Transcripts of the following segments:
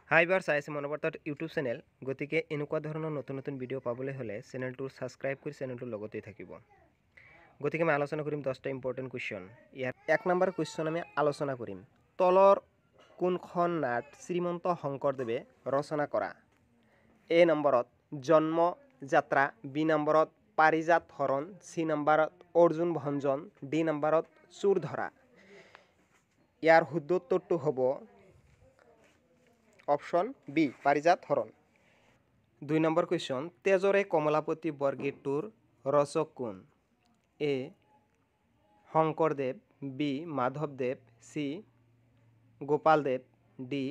হাই বাৰ্ছ আই এছ মনোবাৰ্তাত ইউটিউব চেনেল গতিকে এনেকুৱা ধৰণৰ নতুন নতুন ভিডিঅ' পাবলৈ হ'লে চেনেলটো ছাবস্ক্ৰাইব কৰি চেনেলটোৰ লগতেই থাকিব। গতিকে মই আলোচনা কৰিম 10টা ইম্পৰ্টেণ্ট কুৱেশ্যন। ইয়াৰ 1 নম্বৰ কুৱেশ্যন আমি আলোচনা কৰিম। তলৰ কোনখন নাট শ্ৰীমন্ত শংকৰদেৱে ৰচনা কৰা? এ নম্বৰত জন্ম যাত্ৰা, বি নম্বৰত পাৰিজাত হৰণ, চি নম্বৰত অৰ্জুন ভঞ্জন, ডি নম্বৰত চোৰ ধৰা। ইয়াৰ শুদ্ধ উত্তৰটো হ'ব অপশ্যন বি পাৰিজাত হৰণ। 2 নম্বৰ কুৱেশ্যন তেজৰে কমলাপতি বৰগীতটোৰ ৰচক কোন? এ শংকৰদেৱ, বি মাধৱদেৱ, চি গোপালদেৱ, ডি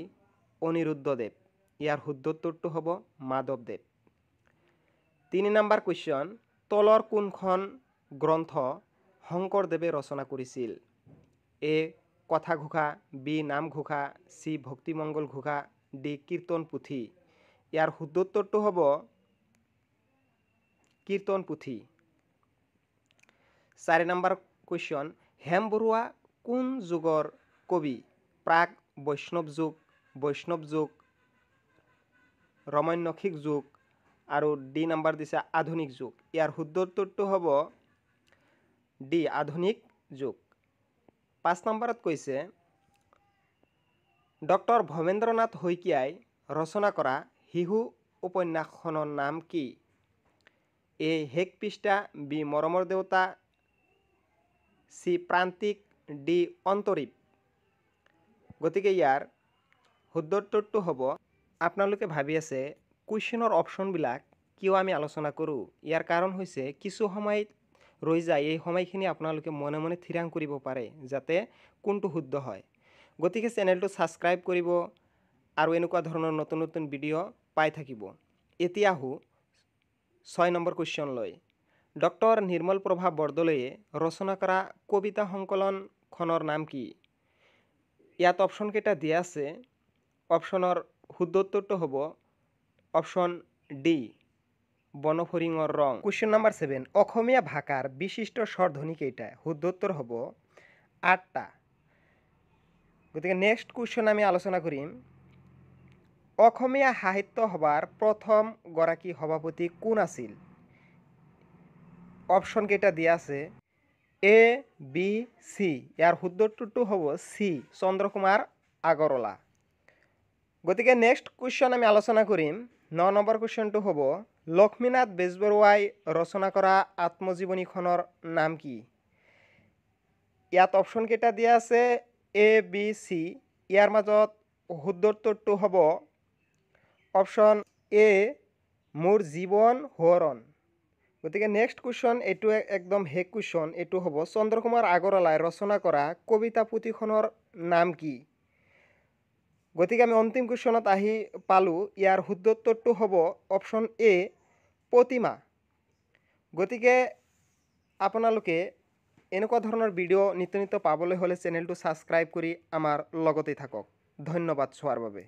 অনিৰুদ্ধদেৱ। ইয়াৰ শুদ্ধ উত্তৰটো হ'ব মাধৱদেৱ। 3 নম্বৰ কুৱেশ্যন তলৰ কোনখন গ্ৰন্থ শংকৰদেৱে ৰচনা কৰিছিল? এ কথাঘোষা, বি নামঘোষা, চি ভক্তিমংগল ঘোষা, ডি কীৰ্তন পুথি। ইয়াৰ শুদ্ধ উত্তৰটো হ'ব কীৰ্তন পুথি। 4 নম্বৰ কুৱেশ্যন হেম বৰুৱা কোন যুগৰ কবি? প্ৰাক বৈষ্ণৱ যুগ, বৈষ্ণৱ যুগ, ৰমন্যসিক যুগ আৰু ডি নম্বৰ দিছে আধুনিক যুগ। ইয়াৰ শুদ্ধ উত্তৰটো হ'ব ডি আধুনিক যুগ। 5 নম্বৰত কৈছে ডক্টৰ ভৱেন্দ্ৰনাথ শইকীয়াই ৰচনা কৰা শিশু উপন্যাসখনৰ নাম কি? এ শেষ পৃষ্ঠা, বি মৰমৰ দেউতা, চি প্ৰান্তিক, ডি অন্তৰীপ। গতিকে ইয়াৰ শুদ্ধ উত্তৰটো হ'ব আপোনালোকে ভাবি আছে কুৱেশ্যনৰ অপশ্যনবিলাক কিয় আমি আলোচনা কৰোঁ? ইয়াৰ কাৰণ হৈছে কিছু সময়ত ৰৈ যায়, এই সময়খিনি আপোনালোকে মনে মনে থিৰাং কৰিব পাৰে যাতে কোনটো শুদ্ধ হয়। গতিকে চেনেলটো ছাবস্ক্ৰাইব কৰিব আৰু এনেকুৱা ধৰণৰ নতুন নতুন ভিডিঅ' পাই থাকিব। এতিয়া আহোঁ 6 নম্বৰ কুৱেশ্যনলৈ। ডক্টৰ নিৰ্মল প্ৰভা বৰদলৈয়ে ৰচনা কৰা কবিতা সংকলনখনৰ নাম কি? ইয়াত অপশ্যনকেইটা দিয়া আছে। অপশ্যনৰ শুদ্ধ উত্তৰটো হ'ব অপশ্যন ডি বনফৰিঙৰ ৰং। কুৱেশ্যন নম্বৰ 7 অসমীয়া ভাষাৰ বিশিষ্ট স্বৰধ্বনি কেইটা? শুদ্ধ উত্তৰ হ'ব 8টা। গতিকে নেক্সট কুৱেশ্যন আমি আলোচনা কৰিম অসমীয়া সাহিত্য সভাৰ প্ৰথম গৰাকী সভাপতি কোন আছিল? অপশ্যন কেইটা দিয়া আছে এ বি চি। ইয়াৰ শুদ্ধ উত্তৰটো হ'ব চি চন্দ্ৰকুমাৰ আগৰৱালা। গতিকে নেক্সট কুৱেশ্যন আমি আলোচনা কৰিম 9 নম্বৰ কুৱেশ্যনটো হ'ব লক্ষ্মীনাথ বেজবৰুৱাই ৰচনা কৰা আত্মজীৱনীখনৰ নাম কি? ইয়াত অপশ্যন কেইটা দিয়া আছে এ বি চি। ইয়াৰ মাজত শুদ্ধ উত্তৰটো হ'ব অপশ্যন এ মোৰ জীৱন সোঁৱৰণ। গতিকে নেক্সট কুৱেশ্যন এইটো একদম শেষ কুৱেশ্যন, এইটো হ'ব চন্দ্ৰকুমাৰ আগৰৱালাই ৰচনা কৰা কবিতা পুথিখনৰ নাম কি? গতিকে আমি অন্তিম কুৱেশ্যনত আহি পালোঁ। ইয়াৰ শুদ্ধ উত্তৰটো হ'ব অপশ্যন এ প্ৰতিমা। গতিকে আপোনালোকে এনেকুৱা ধৰণৰ ভিডিঅ' নিত্য নিত্য পাবলৈ হ'লে চেনেলটো ছাবস্ক্ৰাইব কৰি আমাৰ লগতে থাকক। ধন্যবাদ চোৱাৰ বাবে।